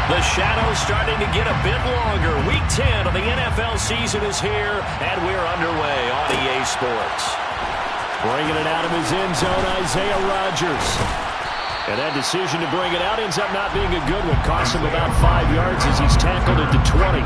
The shadow's starting to get a bit longer. Week 10 of the NFL season is here, and we're underway on EA Sports. Bringing it out of his end zone, Isaiah Rodgers. And that decision to bring it out ends up not being a good one. Costs him about 5 yards as he's tackled at the 20.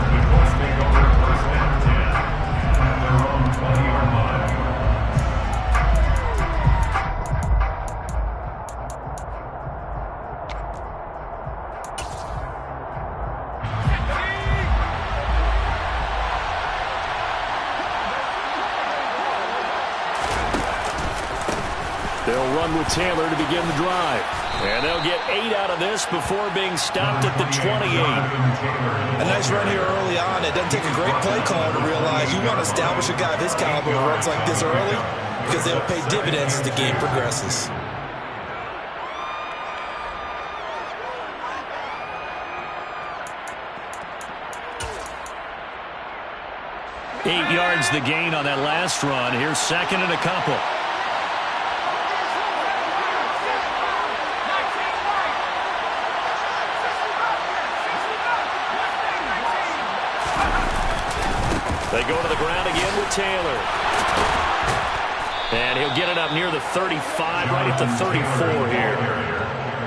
They'll run with Taylor to begin the drive. And they'll get 8 out of this before being stopped at the 28. A nice run here early on. It doesn't take a great play caller to realize you want to establish a guy of his caliber who runs like this early because they'll pay dividends as the game progresses. Eight yards the gain on that last run. Here's second and a couple. They go to the ground again with Taylor. And he'll get it up near the 35, right at the 34 here.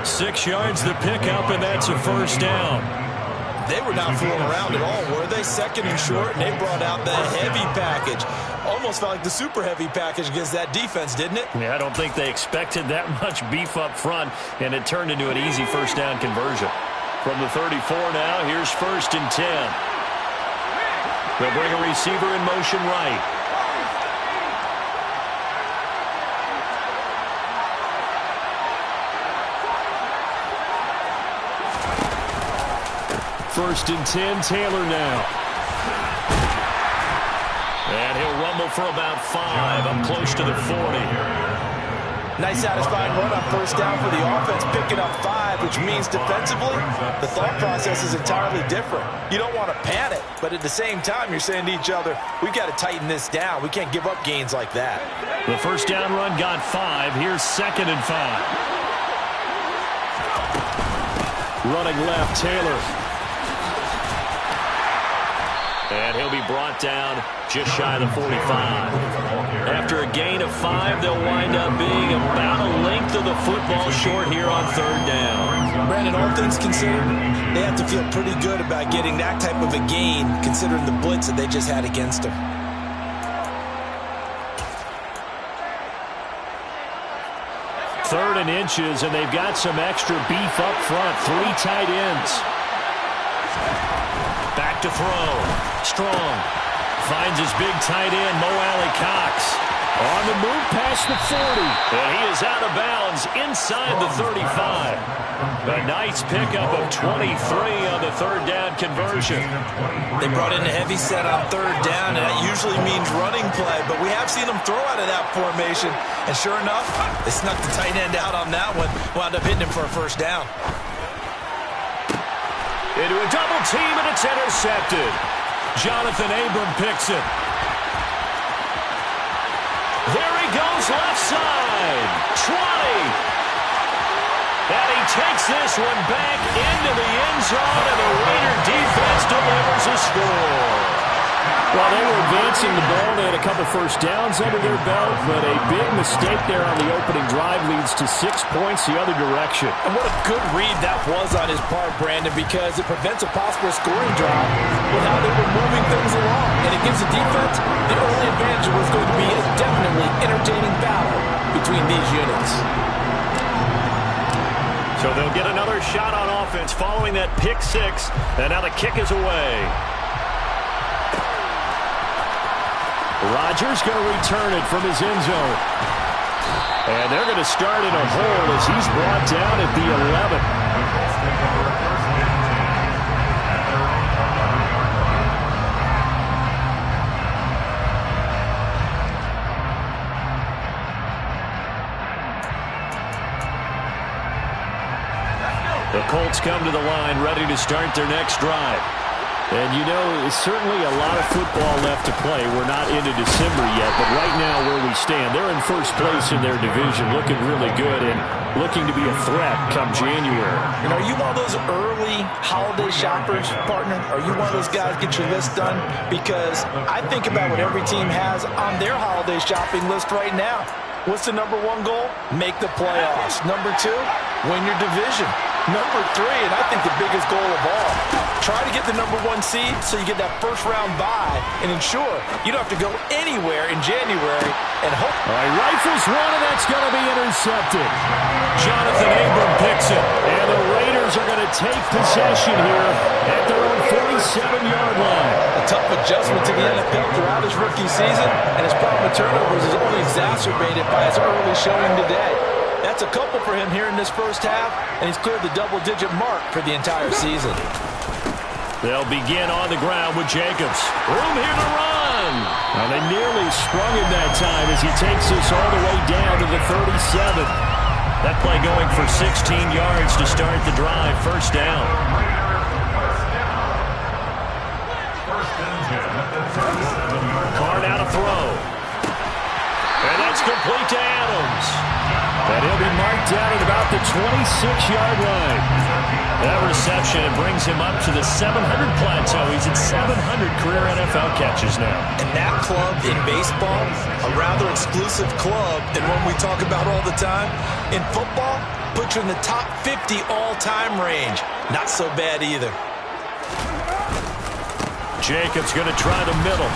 6 yards the pickup, and that's a first down. They were not fooling around at all, were they? Second and short, and they brought out the heavy package. Almost felt like the super heavy package against that defense, didn't it? Yeah, I don't think they expected that much beef up front, and it turned into an easy first down conversion. From the 34 now, here's first and 10. They'll bring a receiver in motion right. First and 10, Taylor now. And he'll rumble for about 5. Up close to the 40. Nice satisfying run on first down for the offense, picking up 5, which means defensively, the thought process is entirely different. You don't want to panic, but at the same time, you're saying to each other, we've got to tighten this down. We can't give up gains like that. The first down run got 5. Here's second and 5. Running left, Taylor. And he'll be brought down just shy of the 45. After a gain of 5, they'll wind up being about a length of the football short here on third down. Brandon, all things considered, they have to feel pretty good about getting that type of a gain, considering the blitz that they just had against them. Third and inches, and they've got some extra beef up front. 3 tight ends. Back to throw. Strong. Finds his big tight end, Mo Alley-Cox. On the move past the 40. And he is out of bounds inside the 35. A nice pickup of 23 on the third down conversion. They brought in a heavy set on third down, and that usually means running play. But we have seen them throw out of that formation. And sure enough, they snuck the tight end out on that one. Wound up hitting him for a first down. Into a double team, and it's intercepted. Jonathan Abram picks it. There he goes, left side. 20. And he takes this one back into the end zone, and the Raider defense delivers a score. Well, they were advancing the ball. They had a couple first downs under their belt, but a big mistake there on the opening drive leads to 6 points the other direction. And what a good read that was on his part, Brandon, because it prevents a possible scoring drive with how they were moving things along. And it gives the defense the early advantage. Was going to be a definitely entertaining battle between these units. So they'll get another shot on offense following that pick 6, and now the kick is away. Rodgers going to return it from his end zone. And they're going to start in a hole as he's brought down at the 11. The Colts come to the line ready to start their next drive. And you know, there's certainly a lot of football left to play. We're not into December yet, but right now where we stand, they're in first place in their division, looking really good and looking to be a threat come January. And are you one of those early holiday shoppers, partner? Are you one of those guys get your list done? Because I think about what every team has on their holiday shopping list right now. What's the number one goal? Make the playoffs. Number two, win your division. Number three, and I think the biggest goal of all, try to get the number one seed so you get that first round bye and ensure you don't have to go anywhere in January and hope. All right, rifles one, and that's going to be intercepted. Jonathan Abram picks it, and the Raiders are going to take possession here at their own 47-yard line. A tough adjustment to the NFL throughout his rookie season, and his problem with turnovers is only exacerbated by his early showing today. That's a couple for him here in this first half, and he's cleared the double-digit mark for the entire season. They'll begin on the ground with Jacobs. Room here to run. Well, they nearly sprung him that time as he takes this all the way down to the 37. That play going for 16 yards to start the drive. First down. Carr now to throw. And that's complete to Adams. And he'll be marked down at about the 26-yard line. That reception brings him up to the 700 plateau. He's at 700 career NFL catches now. And that club in baseball, a rather exclusive club, and one we talk about all the time. In football, puts you in the top 50 all-time range. Not so bad either. Jacobs going to try the middle.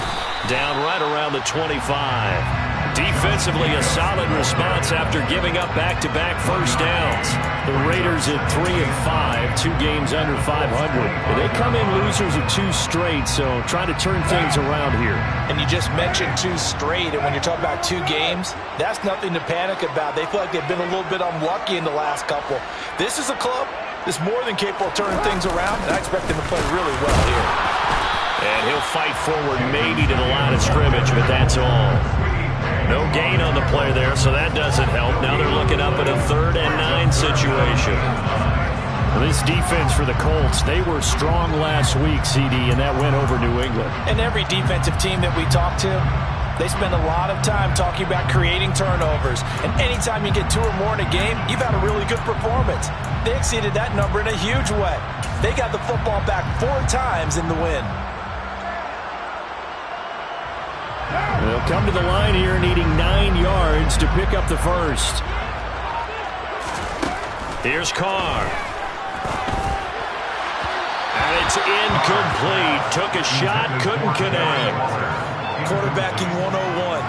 Down right around the 25. Defensively, a solid response after giving up back-to-back first downs. The Raiders at 3-5, 2 games under 500. They come in losers of 2 straight, so trying to turn things around here. And you just mentioned 2 straight, and when you're talking about 2 games, that's nothing to panic about. They feel like they've been a little bit unlucky in the last couple. This is a club that's more than capable of turning things around, and I expect them to play really well here. And he'll fight forward maybe to the line of scrimmage, but that's all. No gain on the play there, so that doesn't help. Now they're looking up at a 3rd and 9 situation. Well, this defense for the Colts, they were strong last week, CD, and that went over New England. And every defensive team that we talk to, they spend a lot of time talking about creating turnovers. And anytime you get 2 or more in a game, you've had a really good performance. They exceeded that number in a huge way. They got the football back 4 times in the win. They'll come to the line here needing 9 yards to pick up the first. Here's Carr. And it's incomplete. Took a shot, couldn't connect. Quarterbacking 101.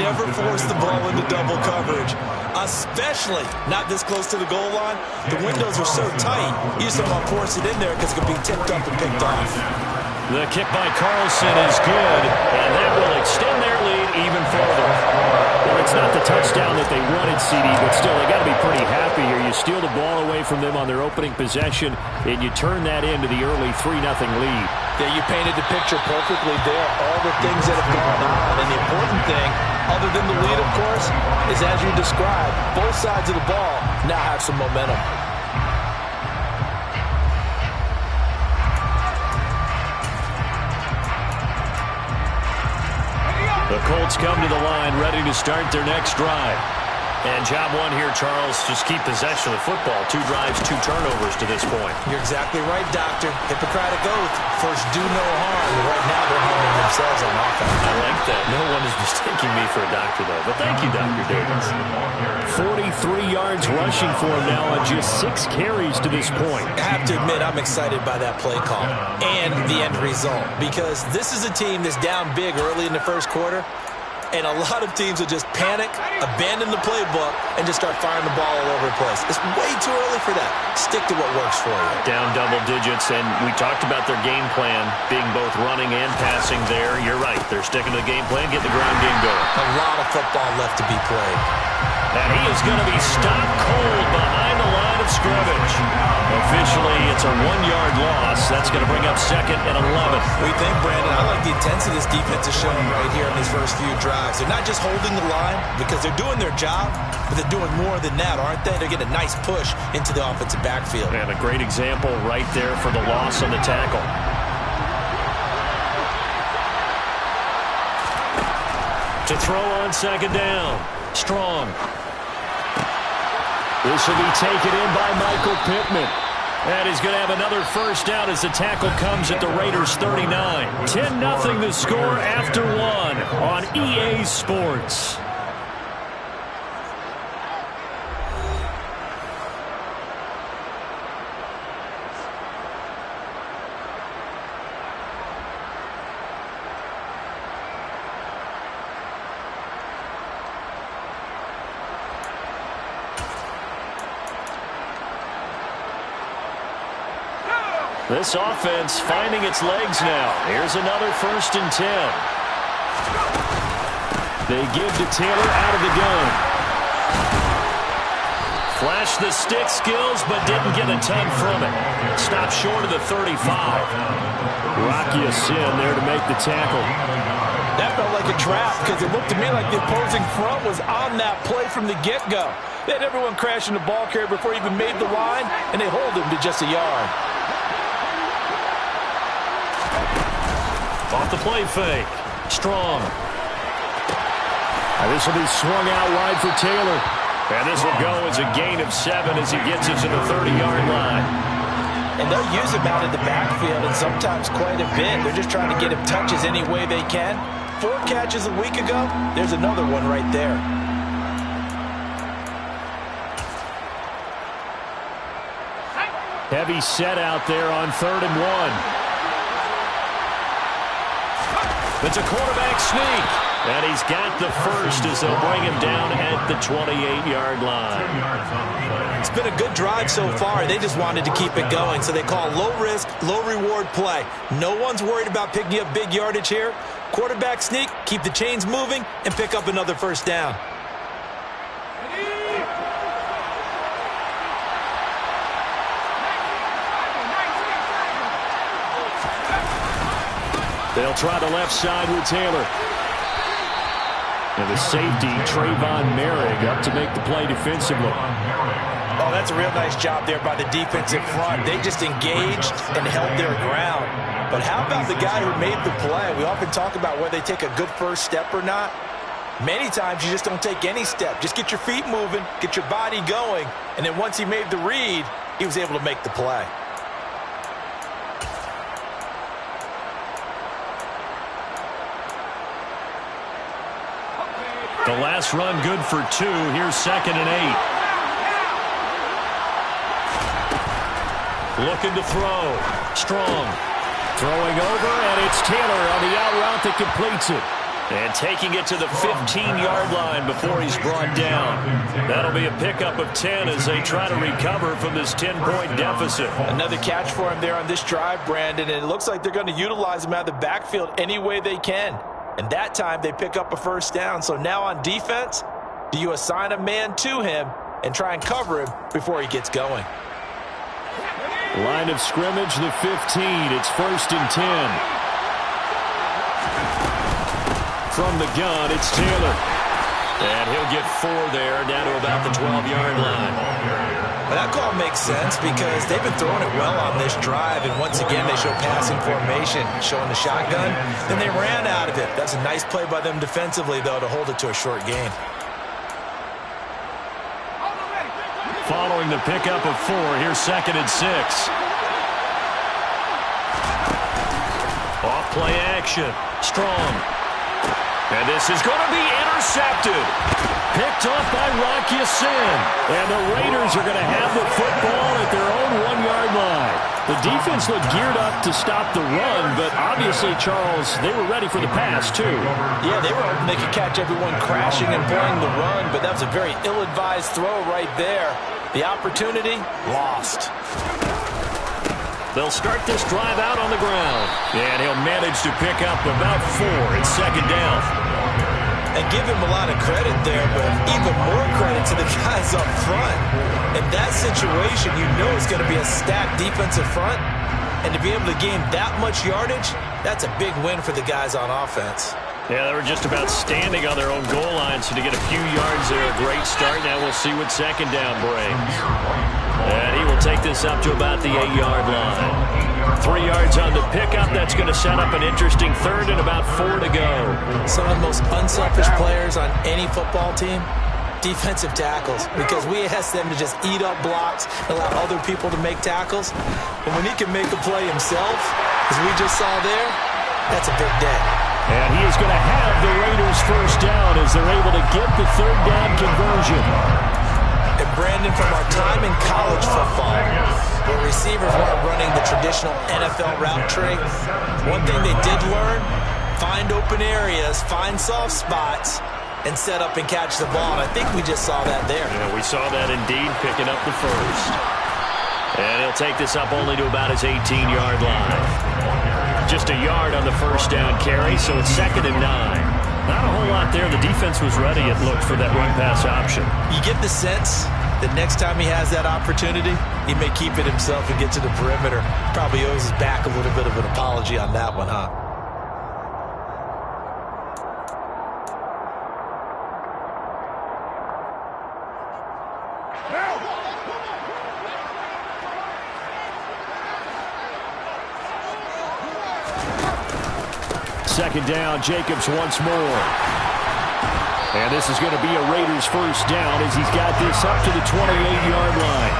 Never force the ball into double coverage, especially not this close to the goal line. The windows are so tight, you just don't want to force it in there because it could be tipped up and picked off. The kick by Carlson is good, and that will extend their lead even further. Well, it's not the touchdown that they wanted, CD, but still, they got to be pretty happy here. You steal the ball away from them on their opening possession, and you turn that into the early 3-0 lead. Yeah, you painted the picture perfectly there. All the things that have gone on, and the important thing, other than the lead, of course, is as you described, both sides of the ball now have some momentum. The Colts come to the line, ready to start their next drive. And job one here, Charles, just keep possession of the football. 2 drives, 2 turnovers to this point. You're exactly right, Doctor. Hippocratic oath. First, do no harm. Right now, they're harming themselves on offense. I like that. No one is mistaking me for a doctor, though. But thank you, Dr. Davis. 43 yards rushing for him now on just 6 carries to this point. I have to admit, I'm excited by that play call and the end result, because this is a team that's down big early in the first quarter. And a lot of teams will just panic, abandon the playbook, and just start firing the ball all over the place. It's way too early for that. Stick to what works for you. Down double digits, and we talked about their game plan being both running and passing there. You're right. They're sticking to the game plan, get the ground game going. A lot of football left to be played. And he is going to be stopped cold behind the line of scrimmage. Officially, it's a 1-yard loss. That's going to bring up 2nd and 11. We think, Brandon, I like the intensity this defense is showing right here in these first few drives. They're not just holding the line because they're doing their job, but they're doing more than that, aren't they? They're getting a nice push into the offensive backfield. And a great example right there for the loss on the tackle. To throw on second down. Strong. This will be taken in by Michael Pittman. And he's going to have another first down as the tackle comes at the Raiders' 39. 10-0 the score after one on EA Sports. This offense finding its legs now. Here's another 1st and 10. They give to Taylor out of the gun. Flashed the stick skills, but didn't get a ton from it. Stopped short of the 35. Da-Heathin there to make the tackle. That felt like a trap because it looked to me like the opposing front was on that play from the get-go. They had everyone crashing the ball carrier before he even made the line, and they hold him to just a yard. Off the play fake. Strong. And this will be swung out wide for Taylor. And this will go as a gain of 7 as he gets us to the 30-yard line. And they'll use him out in the backfield, and sometimes quite a bit. They're just trying to get him touches any way they can. 4 catches a week ago. There's another one right there. Heavy set out there on 3rd and 1. It's a quarterback sneak. And he's got the first as they'll bring him down at the 28-yard line. It's been a good drive so far. They just wanted to keep it going, so they call low-risk, low-reward play. No one's worried about picking up big yardage here. Quarterback sneak, keep the chains moving, and pick up another first down. They'll try the left side with Taylor. And the safety, Trayvon Merrick, up to make the play defensively. Oh, that's a real nice job there by the defensive front. They just engaged and held their ground. But how about the guy who made the play? We often talk about whether they take a good first step or not. Many times you just don't take any step. Just get your feet moving, get your body going, and then once he made the read, he was able to make the play. The last run good for 2. Here's 2nd and 8. Looking to throw. Strong. Throwing over, and it's Taylor on the out route that completes it. And taking it to the 15-yard line before he's brought down. That'll be a pickup of 10 as they try to recover from this 10-point deficit. Another catch for him there on this drive, Brandon, and it looks like they're going to utilize him out of the backfield any way they can. And that time they pick up a first down. So now on defense, do you assign a man to him and try and cover him before he gets going? Line of scrimmage, the 15. It's 1st and 10. From the gun, it's Taylor. And he'll get 4 there, down to about the 12-yard line. Well, that call makes sense because they've been throwing it well on this drive, and once again they show passing formation, showing the shotgun. Then they ran out of it. That's a nice play by them defensively, though, to hold it to a short gain. Following the pickup of 4, here's 2nd and 6. Off play action. Strong. And this is going to be intercepted. Picked off by Da-Heathin. And the Raiders are going to have the football at their own 1-yard line. The defense looked geared up to stop the run, but obviously, Charles, they were ready for the pass, too. Yeah, they were hoping they could catch everyone crashing and playing the run, but that was a very ill-advised throw right there. The opportunity, lost. They'll start this drive out on the ground. And he'll manage to pick up about 4. It's 2nd down. And give him a lot of credit there, but even more credit to the guys up front. In that situation, you know it's going to be a stacked defensive front. And to be able to gain that much yardage, that's a big win for the guys on offense. Yeah, they were just about standing on their own goal line, so to get a few yards there, a great start. Now we'll see what second down brings. And he will take this up to about the 8-yard line. 3 yards on the pickup. That's going to set up an interesting third and about 4 to go. Some of the most unselfish players on any football team, defensive tackles, because we ask them to just eat up blocks, allow other people to make tackles. And when he can make a play himself, as we just saw there, that's a big day. And he is going to have the Raiders first down as they're able to get the third down conversion. And Brandon, from our time in college football, where receivers weren't running the traditional NFL route tree, one thing they did learn, find open areas, find soft spots, and set up and catch the ball. And I think we just saw that there. Yeah, we saw that indeed, picking up the first. And he'll take this up only to about his 18-yard line. Just a yard on the first down carry, so it's 2nd and 9. Not a whole lot there. The defense was ready, it looked, for that run-pass option. You get the sense that next time he has that opportunity, he may keep it himself and get to the perimeter. Probably owes his back a little bit of an apology on that one, huh? Second down, Jacobs once more. And this is going to be a Raiders first down as he's got this up to the 28-yard line.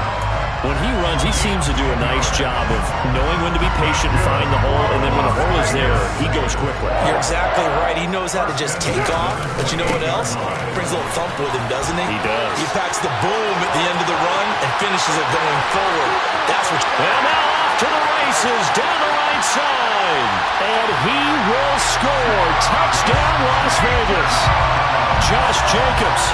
When he runs, he seems to do a nice job of knowing when to be patient and find the hole, and then when the hole is there, he goes quickly. You're exactly right. He knows how to just take off, but you know what else? Brings a little thump with him, doesn't he? He does. He packs the boom at the end of the run and finishes it going forward. That's what. And now off to the races, down the right side. And he will score. Touchdown, Las Vegas. Josh Jacobs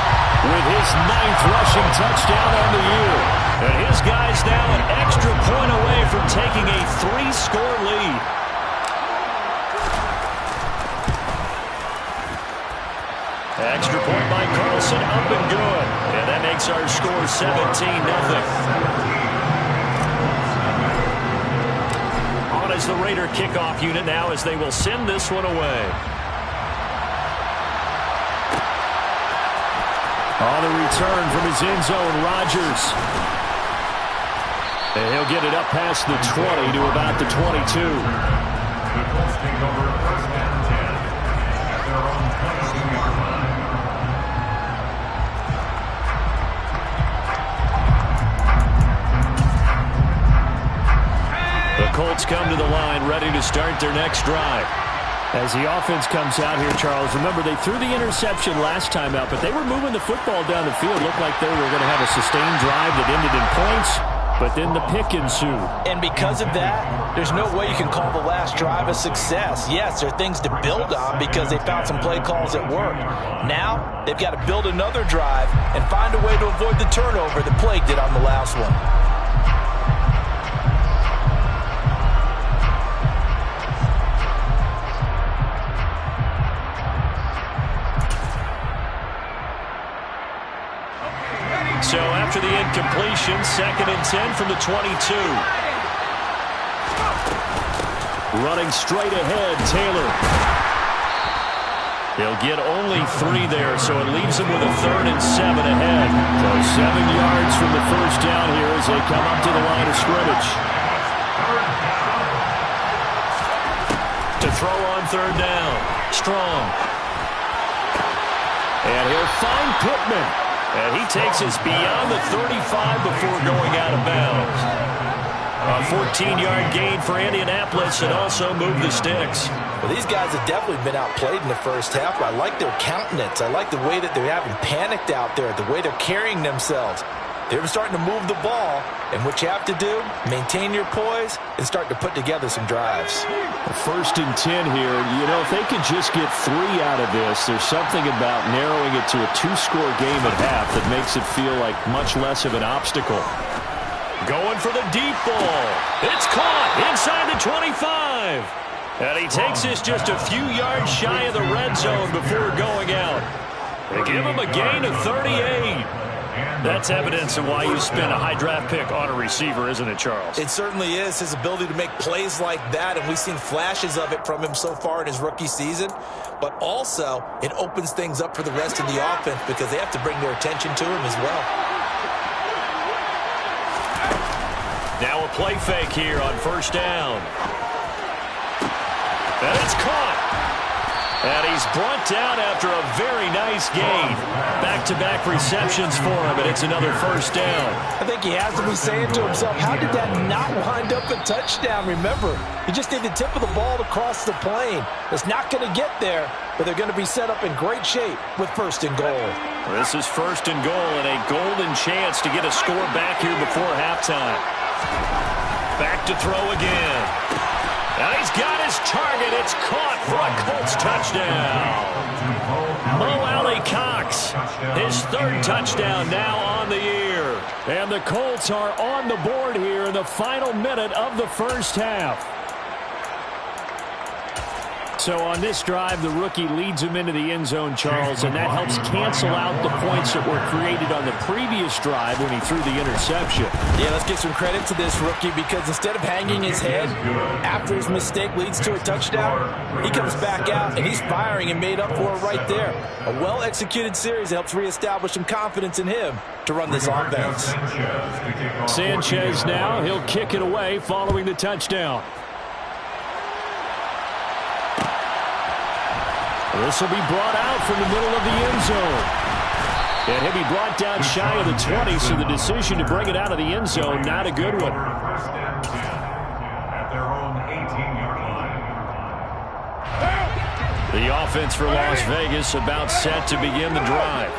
with his 9th rushing touchdown on the year. And his guys now an extra point away from taking a 3-score lead. Extra point by Carlson, up and good. And that makes our score 17-0. On as the Raider kickoff unit now as they will send this one away. On the return from his end zone, Rodgers. And he'll get it up past the 20 to about the 22. The Colts come to the line, ready to start their next drive. As the offense comes out here, Charles, remember they threw the interception last time out, but they were moving the football down the field. Looked like they were going to have a sustained drive that ended in points, but then the pick ensued. And because of that, there's no way you can call the last drive a success. Yes, there are things to build on because they found some play calls that work. Now, they've got to build another drive and find a way to avoid the turnover that plagued it on the last one. So after the incompletion, 2nd and 10 from the 22. Running straight ahead, Taylor. They'll get only 3 there, so it leaves them with a 3rd and 7 ahead. So 7 yards from the first down here as they come up to the line of scrimmage. To throw on 3rd down. Strong. And he'll find Pittman. And he takes us beyond the 35 before going out of bounds. A 14-yard gain for Indianapolis and also moved the sticks. Well, these guys have definitely been outplayed in the first half. I like their countenance. I like the way that they're having panicked out there, the way they're carrying themselves. They're starting to move the ball, and what you have to do, maintain your poise and start to put together some drives. 1st and 10 here. You know, if they could just get 3 out of this, there's something about narrowing it to a 2-score game at half that makes it feel like much less of an obstacle. Going for the deep ball. It's caught inside the 25. And he takes this just a few yards shy of the red zone before going out. They give him a gain of 38. That's evidence of why you spend a high draft pick on a receiver, isn't it, Charles? It certainly is. His ability to make plays like that, and we've seen flashes of it from him so far in his rookie season. But also, it opens things up for the rest of the offense because they have to bring their attention to him as well. Now a play fake here on first down. And it's caught. And he's brought down after a very nice gain. Back-to-back receptions for him, and it's another first down. I think he has to be saying to himself, how did that not wind up a touchdown? Remember, you just need the tip of the ball to cross the plane. It's not going to get there, but they're going to be set up in great shape with first and goal. This is first and goal, and a golden chance to get a score back here before halftime. Back to throw again. Now he's got his target. It's caught for a Colts touchdown. Mo Alley-Cox, his third touchdown now on the year. And the Colts are on the board here in the final minute of the first half. So on this drive, the rookie leads him into the end zone, Charles, and that helps cancel out the points that were created on the previous drive when he threw the interception. Yeah, let's give some credit to this rookie because instead of hanging his head after his mistake leads to a touchdown, he comes back out and he's firing and made up for it right there. A well-executed series helps reestablish some confidence in him to run this offense. Sanchez now, he'll kick it away following the touchdown. This will be brought out from the middle of the end zone. And he'll be brought down shy of the 20, so the decision to bring it out of the end zone, not a good one. The offense for Las Vegas about set to begin the drive.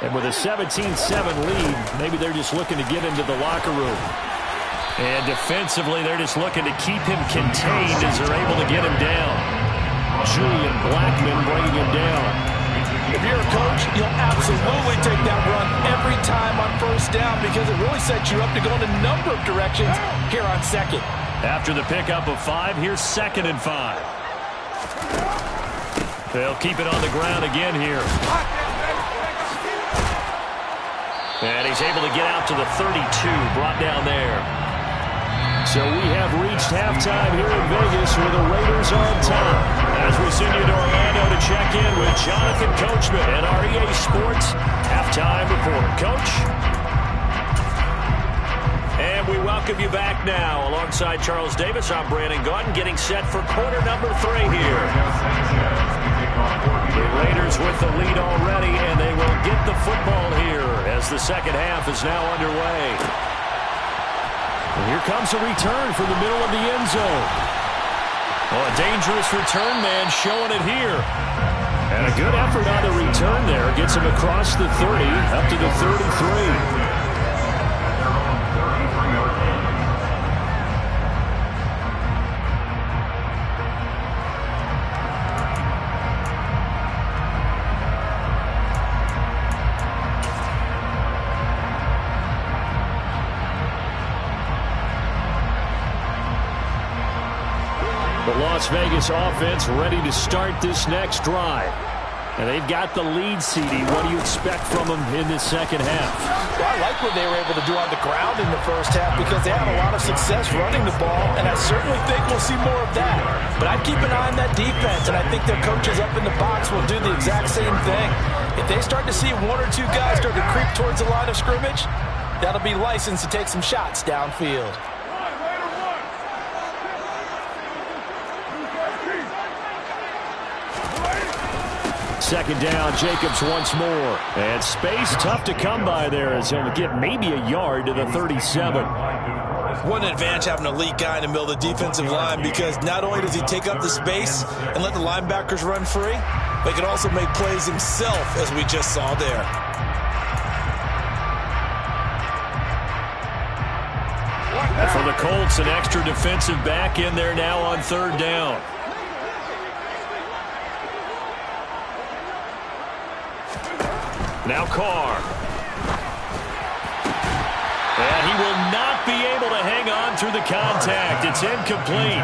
And with a 17-7 lead, maybe they're just looking to get into the locker room. And defensively, they're just looking to keep him contained as they're able to get him down. Julian Blackman bringing him down. If you're a coach, you'll absolutely take that run every time on first down because it really sets you up to go in a number of directions here on second. After the pickup of 5, here's 2nd and 5. They'll keep it on the ground again here. And he's able to get out to the 32, brought down there. So we have reached halftime here in Vegas where the Raiders are on top. As we send you to Orlando to check in with Jonathan Coachman and our EA Sports halftime report. Coach? And we welcome you back now. Alongside Charles Davis, I'm Brandon Gaudin, getting set for quarter number 3 here. The Raiders with the lead already, and they will get the football here as the second half is now underway. And here comes a return from the middle of the end zone. Oh, a dangerous return man showing it here. And a good effort on the return there. Gets him across the 30, up to the 33. The Las Vegas offense ready to start this next drive. And they've got the lead, CD. What do you expect from them in this second half? Well, I like what they were able to do on the ground in the first half because they had a lot of success running the ball, and I certainly think we'll see more of that. But I'd keep an eye on that defense, and I think their coaches up in the box will do the exact same thing. If they start to see 1 or 2 guys start to creep towards the line of scrimmage, that'll be licensed to take some shots downfield. Second down, Jacobs once more. And space tough to come by there as he'll get maybe a yard to the 37. What an advantage having an elite guy in the middle of the defensive line because not only does he take up the space and let the linebackers run free, but he can also make plays himself as we just saw there. And for the Colts, an extra defensive back in there now on 3rd down. Now Carr. And he will not be able to hang on through the contact. It's incomplete.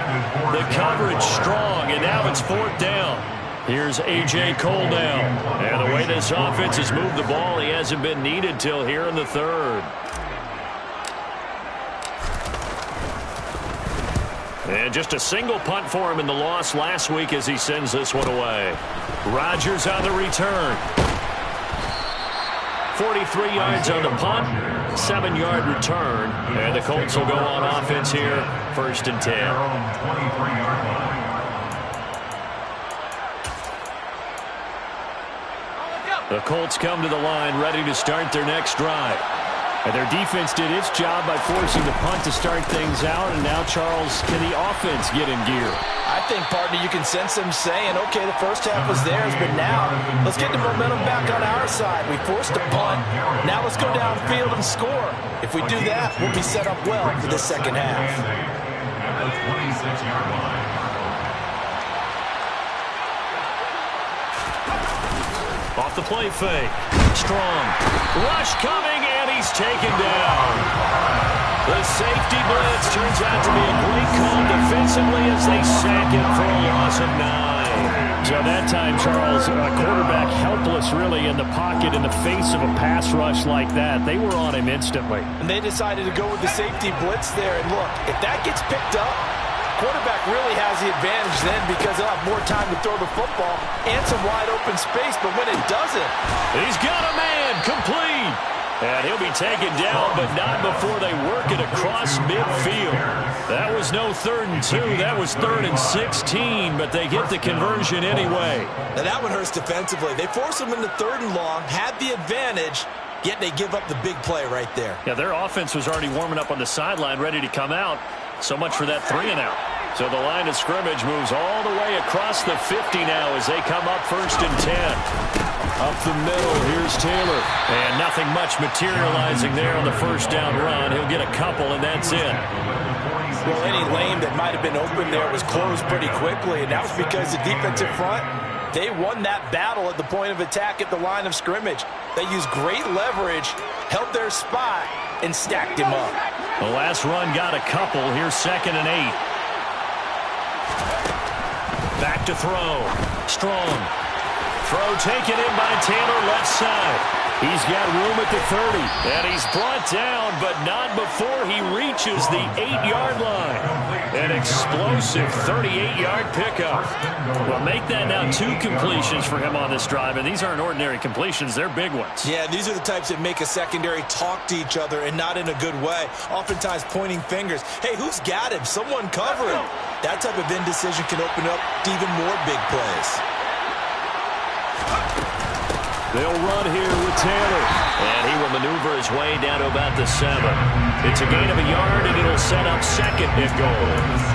The coverage strong, and now it's 4th down. Here's A.J. Cole now. And the way this offense has moved the ball, he hasn't been needed till here in the third. And just a single punt for him in the loss last week as he sends this one away. Rodgers on the return. 43 yards on the punt, 7-yard return. And the Colts will go on offense here, 1st and 10. The Colts come to the line ready to start their next drive. And their defense did its job by forcing the punt to start things out. And now, Charles, can the offense get in gear? I think, partner, you can sense them saying, okay, the first half was theirs, but now let's get the momentum back on our side. We forced a punt. Now let's go downfield and score. If we do that, we'll be set up well for the second half. At the 26-yard line. Off the play fake. Strong. Rush coming, and he's taken down. The safety blitz turns out to be a great call defensively as they sack him for a loss of 9. So that time, Charles, a quarterback helpless really in the pocket in the face of a pass rush like that. They were on him instantly. And they decided to go with the safety blitz there. And look, if that gets picked up, quarterback really has the advantage then because they'll have more time to throw the football and some wide open space. But when it doesn't, he's got a man complete. And he'll be taken down, but not before they work it across midfield. That was no 3rd and 2. That was 3rd and 16, but they get the conversion anyway. Now that one hurts defensively. They force them into 3rd and long, had the advantage, yet they give up the big play right there. Yeah, their offense was already warming up on the sideline, ready to come out. So much for that 3 and out. So the line of scrimmage moves all the way across the 50 now as they come up 1st and 10. Up the middle, here's Taylor. And nothing much materializing there on the 1st down run. He'll get a couple, and that's it. Well, any lane that might have been open there was closed pretty quickly, and that was because the defensive front, they won that battle at the point of attack at the line of scrimmage. They used great leverage, held their spot, and stacked him up. The last run got a couple. Here's 2nd and 8. Back to throw. Strong. Throw taken in by Taylor, left side. He's got room at the 30. And he's brought down, but not before he reaches the 8-yard line. An explosive 38-yard pickup. Well, make that now 2 completions for him on this drive. And these aren't ordinary completions. They're big ones. Yeah, these are the types that make a secondary talk to each other and not in a good way. Oftentimes pointing fingers. Hey, who's got him? Someone cover him. That type of indecision can open up to even more big plays. They'll run here with Taylor. And he will maneuver his way down to about the 7. It's a gain of a yard, and it'll set up 2nd and goal.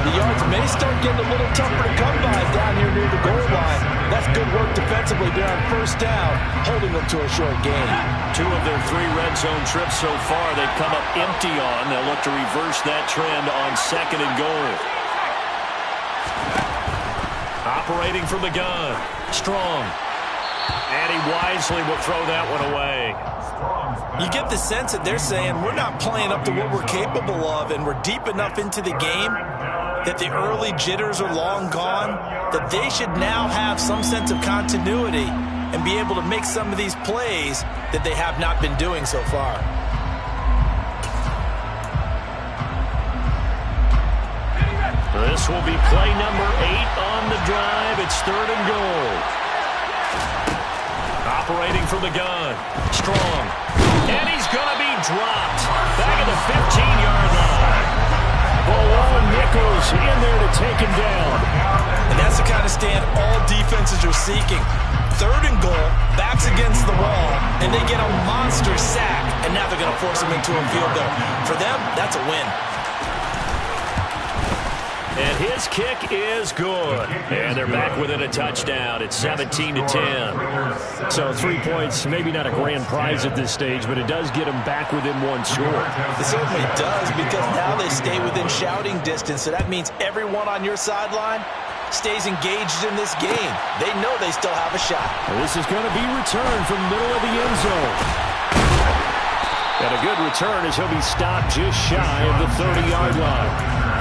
The yards may start getting a little tougher to come by down here near the goal line. That's good work defensively there on 1st down, holding them to a short gain. 2 of their 3 red zone trips so far they've come up empty on. They'll look to reverse that trend on 2nd and goal. Operating from the gun. Strong. And he wisely will throw that one away. You get the sense that they're saying we're not playing up to what we're capable of, and we're deep enough into the game that the early jitters are long gone, that they should now have some sense of continuity and be able to make some of these plays that they have not been doing so far. This will be play number 8 on the drive. It's 3rd and goal. Operating from the gun. Strong. And he's going to be dropped. Back at the 15-yard line. Malone Nichols in there to take him down. And that's the kind of stand all defenses are seeking. 3rd and goal, backs against the wall, and they get a monster sack, and now they're going to force him into a field goal. For them, that's a win. And his kick is good. And they're back within a touchdown. It's 17-10. So 3 points, maybe not a grand prize at this stage, but it does get them back within 1 score. It certainly does, because now they stay within shouting distance. So that means everyone on your sideline stays engaged in this game. They know they still have a shot. Well, this is going to be returned from the middle of the end zone. And a good return as he'll be stopped just shy of the 30-yard line.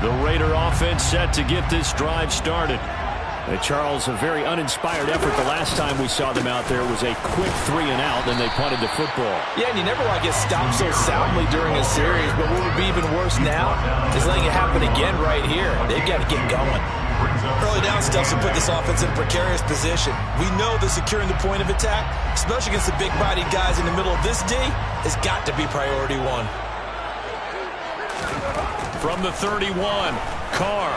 The Raider offense set to get this drive started. Charles, a very uninspired effort the last time we saw them out there was a quick 3-and-out, then they punted the football. Yeah, and you never want to get stopped so soundly during a series, but what would be even worse now is letting it happen again right here. They've got to get going. Early down stuff to put this offense in a precarious position. We know that securing the point of attack, especially against the big-bodied guys in the middle of this D, has got to be priority one. From the 31, Carr.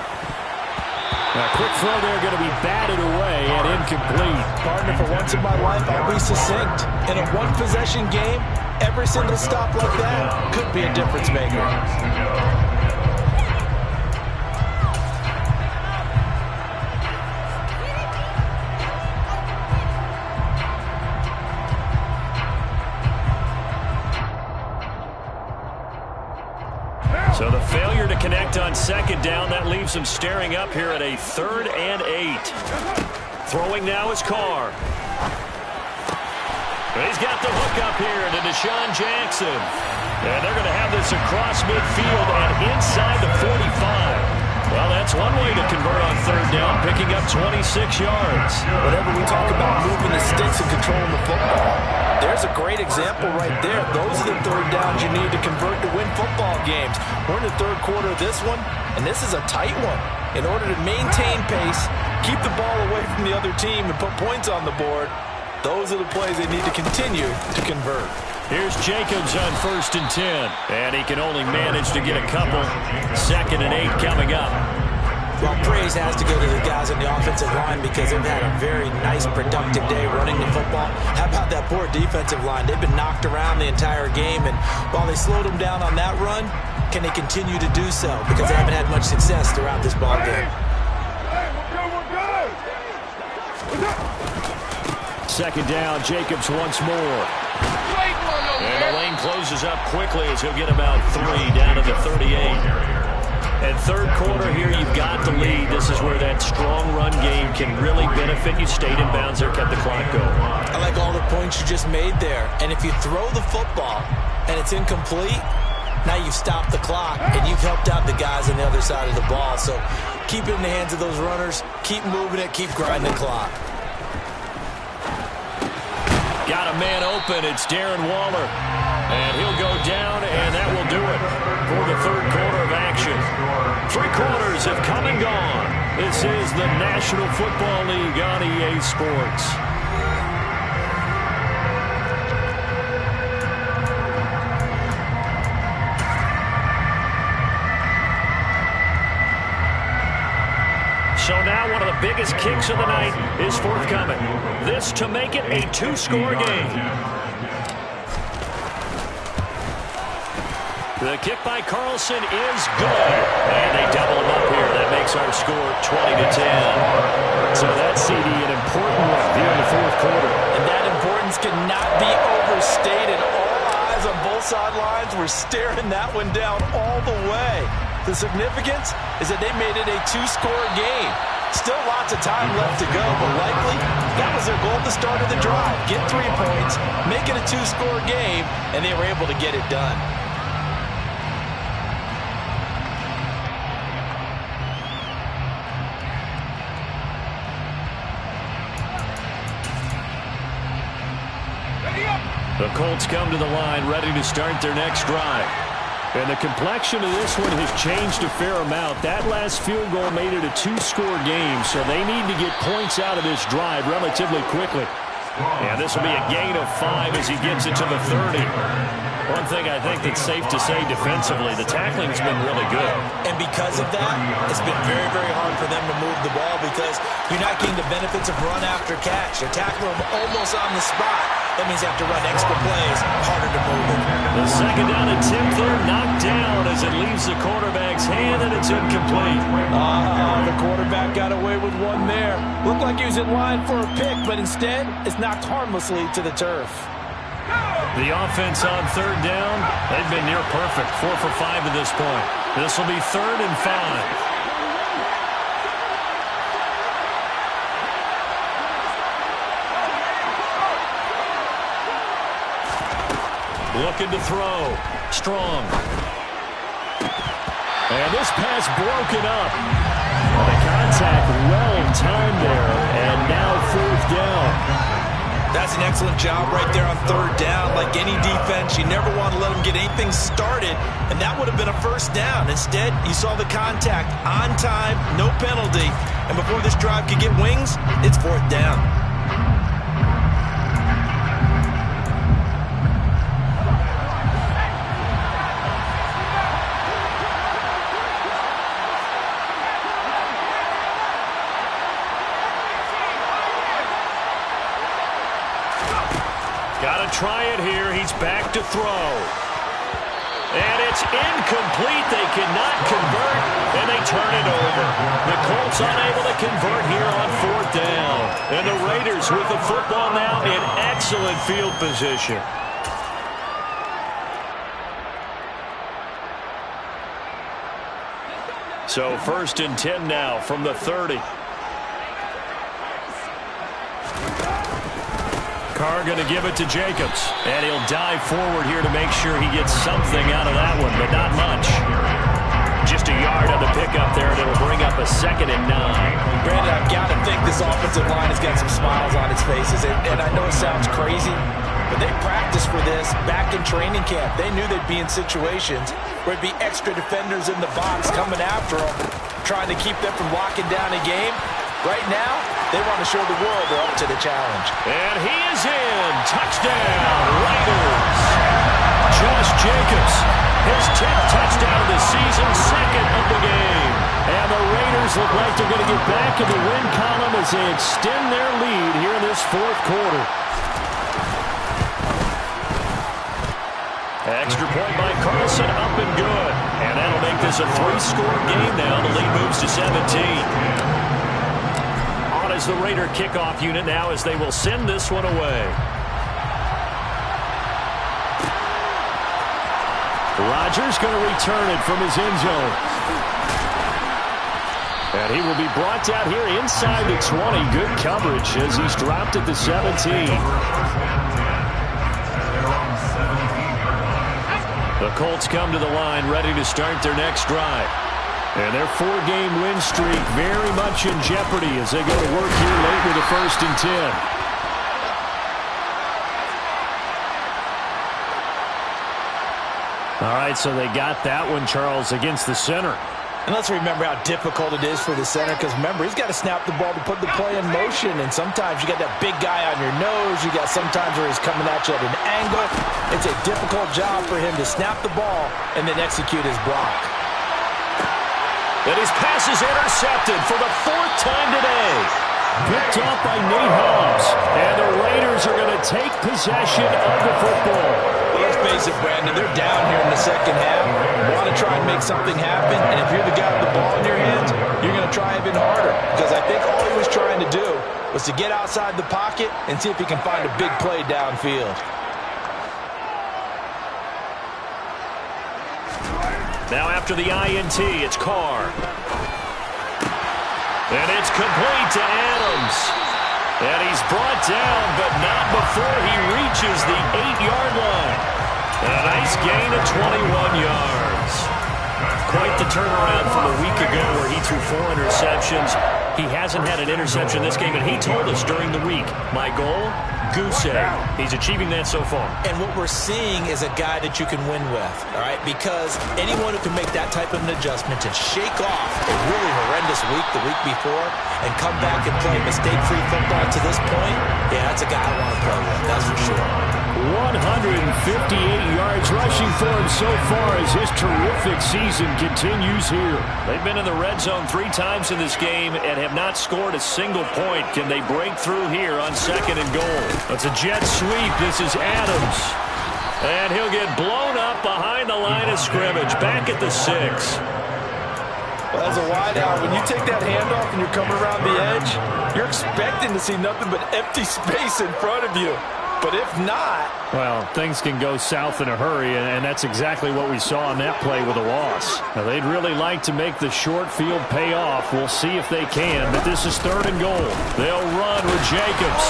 A quick throw there going to be batted away and incomplete. Partner, for once in my life, I'll be succinct. In a one-possession game, every single stop like that could be a difference maker. So the failure to connect on second down, that leaves him staring up here at a 3rd and 8. Throwing now is Carr. He's got the hook up here to Deshaun Jackson. And they're going to have this across midfield and inside the 45. Well, that's one way to convert on 3rd down, picking up 26 yards. Whenever we talk about moving the sticks and controlling the football, there's a great example right there. Those are the 3rd downs you need to convert to win football games. We're in the 3rd quarter of this one, and this is a tight one. In order to maintain pace, keep the ball away from the other team, and put points on the board, those are the plays they need to continue to convert. Here's Jacobs on 1st and 10. And he can only manage to get a couple. 2nd and 8 coming up. Well, praise has to go to the guys on the offensive line because they've had a very nice, productive day running the football. How about that poor defensive line? They've been knocked around the entire game, and while they slowed them down on that run, can they continue to do so? Because they haven't had much success throughout this ball game. 2nd down, Jacobs once more. And the lane closes up quickly as he'll get about 3 down to the 38. And 3rd quarter here, you've got the lead. This is where that strong run game can really benefit you. Stayed in bounds there, kept the clock going. I like all the points you just made there. And if you throw the football and it's incomplete, now you've stopped the clock and you've helped out the guys on the other side of the ball. So keep it in the hands of those runners. Keep moving it. Keep grinding the clock. Got a man open. It's Darren Waller. And he'll go down, and that will do it for the 3rd quarter of action. 3 quarters have come and gone. This is the National Football League on EA Sports. So now one of the biggest kicks of the night is forthcoming. This to make it a 2-score game. The kick by Carlson is good. And they double him up here. That makes our score 20-10. So that's, CD, an important one here in the 4th quarter. And that importance cannot be overstated. All eyes on both sidelines were staring that one down all the way. The significance is that they made it a 2-score game. Still lots of time left to go, but likely that was their goal at the start of the drive. Get 3 points, make it a 2-score game, and they were able to get it done. The Colts come to the line, ready to start their next drive. And the complexion of this one has changed a fair amount. That last field goal made it a 2-score game, so they need to get points out of this drive relatively quickly. And this will be a gain of 5 as he gets it to the 30. One thing I think that's safe to say defensively, the tackling's been really good. And because of that, it's been very, very hard for them to move the ball because you're not getting the benefits of run after catch. You're tackling them almost on the spot. That means you have to run extra plays, harder to move it. The 2nd down attempt there knocked down as it leaves the quarterback's hand, and it's incomplete. The quarterback got away with one there. Looked like he was in line for a pick, but instead it's knocked harmlessly to the turf. The offense on 3rd down, they've been near perfect, 4 for 5 to this point. This will be 3rd and 5. Looking to throw. Strong. And this pass broken up. The contact well-timed there, and now 4th down. That's an excellent job right there on 3rd down. Like any defense, you never want to let them get anything started, and that would have been a 1st down. Instead, you saw the contact on time, no penalty, and before this drive could get wings, it's 4th down. Got to try it here. He's back to throw. And it's incomplete. They cannot convert, and they turn it over. The Colts unable to convert here on 4th down. And the Raiders with the football now in excellent field position. So 1st and 10 now from the 30. Carr going to give it to Jacobs. And he'll dive forward here to make sure he gets something out of that one, but not much. Just a yard on the pickup there, and it'll bring up a 2nd and 9. Brandon, I've got to think this offensive line has got some smiles on its faces. And I know it sounds crazy, but they practiced for this back in training camp. They knew they'd be in situations where it'd be extra defenders in the box coming after them, trying to keep them from locking down a game. Right now, they want to show the world they're up to the challenge. And he is in. Touchdown, Raiders. Josh Jacobs, his 10th touchdown of the season, 2nd of the game. And the Raiders look like they're going to get back in the win column as they extend their lead here in this 4th quarter. Extra point by Carlson, up and good. And that'll make this a 3-score game now. The lead moves to 17. As the Raider kickoff unit now, as they will send this one away. Rodgers going to return it from his end zone. And he will be brought down here inside the 20. Good coverage as he's dropped at the 17. The Colts come to the line ready to start their next drive. And their 4-game win streak very much in jeopardy as they go to work here late with a 1st and 10. All right, so they got that one, Charles, against the center. And let's remember how difficult it is for the center, because remember, he's got to snap the ball to put the play in motion, and sometimes you got that big guy on your nose. You got sometimes where he's coming at you at an angle. It's a difficult job for him to snap the ball and then execute his block. And his pass is intercepted for the 4th time today. Picked off by Nate Hobbs. And the Raiders are going to take possession of the football. Well, let's face it, Brandon, they're down here in the 2nd half. Want to try and make something happen. And if you're the guy with the ball in your hands, you're going to try even harder. Because I think all he was trying to do was to get outside the pocket and see if he can find a big play downfield. Now after the INT, it's Carr. And it's complete to Adams. And he's brought down, but not before he reaches the 8-yard line. And a nice gain of 21 yards. Quite the turnaround from a week ago where he threw 4 interceptions. He hasn't had an interception this game, and he told us during the week, my goal, goose egg. He's achieving that so far. And what we're seeing is a guy that you can win with, all right? Because anyone who can make that type of an adjustment to shake off a really horrendous week the week before and come back and play mistake-free football to this point, yeah, that's a guy I want to play with, that's for sure. 158 yards rushing for him so far as his terrific season continues here. They've been in the red zone 3 times in this game and have not scored a single point. Can they break through here on 2nd and goal? That's a jet sweep. This is Adams. And he'll get blown up behind the line of scrimmage. Back at the 6. Well, as a wideout, when you take that handoff and you're coming around the edge, you're expecting to see nothing but empty space in front of you. But if not... Well, things can go south in a hurry, and that's exactly what we saw on that play with a loss. Now, they'd really like to make the short field pay off. We'll see if they can, but this is 3rd and goal. They'll run with Jacobs,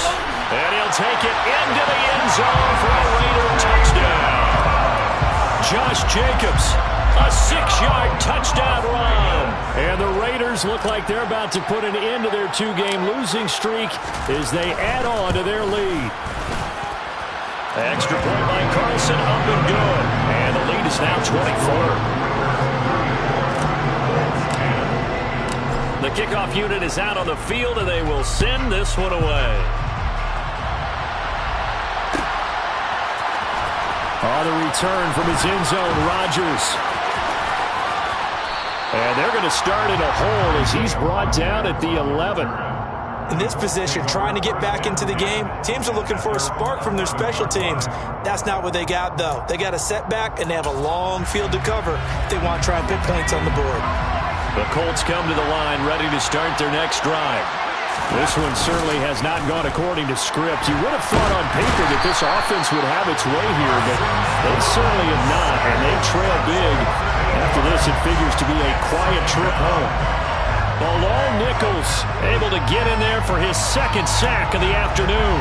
and he'll take it into the end zone for a Raider touchdown. Josh Jacobs A 6-yard touchdown run. And the Raiders look like they're about to put an end to their 2-game losing streak as they add on to their lead. Extra point by Carlson, up and good. And the lead is now 24. The kickoff unit is out on the field, and they will send this one away. On the return from his end zone, Rodgers. And they're going to start in a hole as he's brought down at the 11. In this position, trying to get back into the game, teams are looking for a spark from their special teams. That's not what they got, though. They got a setback, and they have a long field to cover if they want to try and put points on the board. The Colts come to the line ready to start their next drive. This one certainly has not gone according to script. You would have thought on paper that this offense would have its way here, but they certainly have not, and they trail big. After this, it figures to be a quiet trip home. Bilal Nichols able to get in there for his second sack of the afternoon.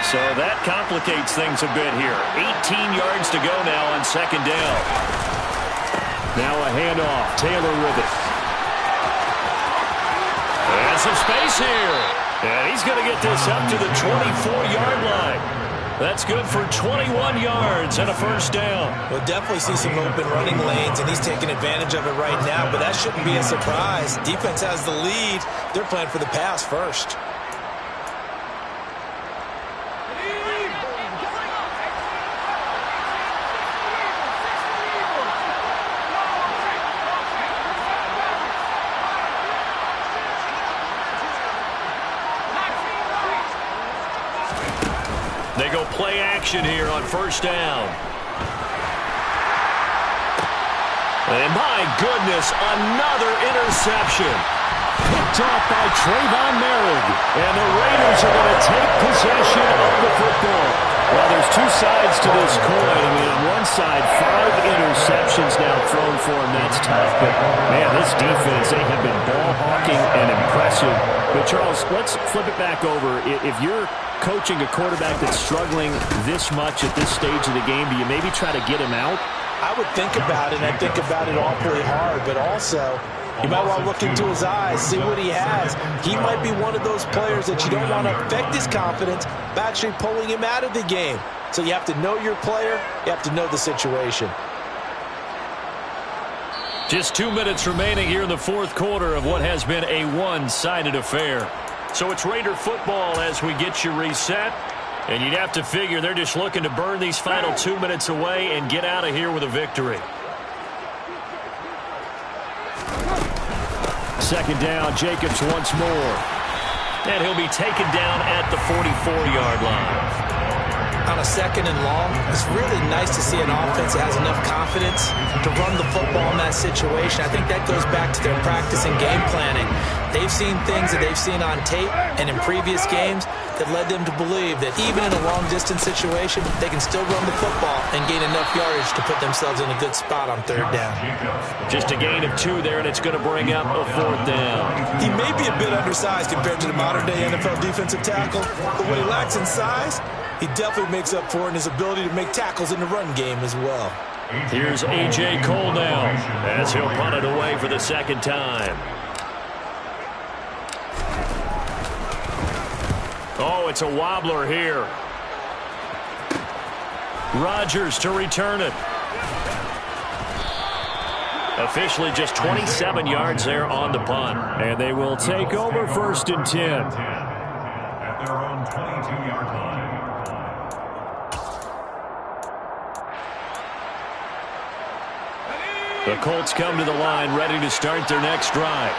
So that complicates things a bit here. 18 yards to go now on second down. Now a handoff. Taylor with it. And some space here. And he's going to get this up to the 24-yard line. That's good for 21 yards and a first down. We'll definitely see some open running lanes, and he's taking advantage of it right now, but that shouldn't be a surprise. Defense has the lead. They're playing for the pass first. They go play action here on first down. And my goodness, another interception. Picked off by Trayvon Merrick. And the Raiders are going to take possession of the football. Well, there's two sides to this coin. I mean, on one side, 5 interceptions now thrown for him. That's tough. But, man, this defense, they have been ball hawking and impressive. But, Charles, let's flip it back over. If you're coaching a quarterback that's struggling this much at this stage of the game, do you maybe try to get him out? I would think about it, and I think about it awfully hard, but also you might want to look into his eyes, see what he has. He might be one of those players that you don't want to affect his confidence by actually pulling him out of the game. So you have to know your player, you have to know the situation. Just 2 minutes remaining here in the fourth quarter of what has been a one-sided affair. So it's Raider football as we get you reset. And you'd have to figure they're just looking to burn these final 2 minutes away and get out of here with a victory. Second down, Jacobs once more. And he'll be taken down at the 44-yard line. On a second and long, it's really nice to see an offense that has enough confidence to run the football in that situation. I think that goes back to their practice and game planning. They've seen things that they've seen on tape and in previous games that led them to believe that even in a long-distance situation, they can still run the football and gain enough yardage to put themselves in a good spot on third down. Just a gain of 2 there, and it's going to bring up a fourth down. He may be a bit undersized compared to the modern-day NFL defensive tackle, but what he lacks in size, he definitely makes up for in his ability to make tackles in the run game as well. Here's A.J. Cole now as he'll punt it away for the second time. Oh, it's a wobbler here. Rodgers to return it. Officially just 27 yards there on the punt. And they will take over first and 10. At their own 22-yard line. The Colts come to the line ready to start their next drive.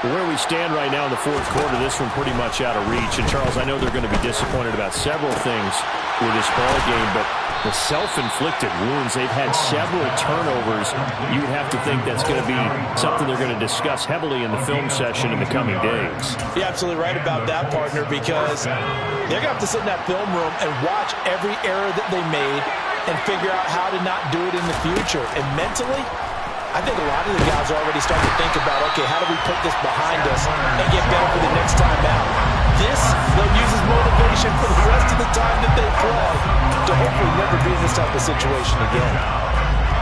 Where we stand right now in the fourth quarter, this one pretty much out of reach. And, Charles, I know they're going to be disappointed about several things with this ball game, but the self-inflicted wounds, they've had several turnovers. You would have to think that's going to be something they're going to discuss heavily in the film session in the coming days. You're absolutely right about that, partner, because they're going to have to sit in that film room and watch every error that they made and figure out how to not do it in the future. And mentally, I think a lot of the guys are already starting to think about, okay, how do we put this behind us and get better for the next time out? This, they'll use as motivation for the rest of the time that they play to hopefully never be in this type of situation again.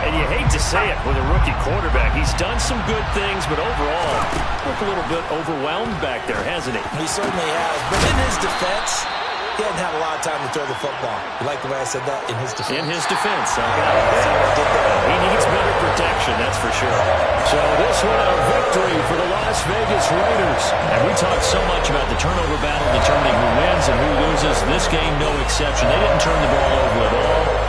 And you hate to say it with a rookie quarterback. He's done some good things, but overall, looked a little bit overwhelmed back there, hasn't he? He certainly has. But in his defense, he hadn't had a lot of time to throw the football. You like the way I said that? In his defense. In his defense. He needs better protection, that's for sure. So this one a victory for the Las Vegas Raiders. And we talked so much about the turnover battle determining who wins and who loses. This game, no exception. They didn't turn the ball over at all.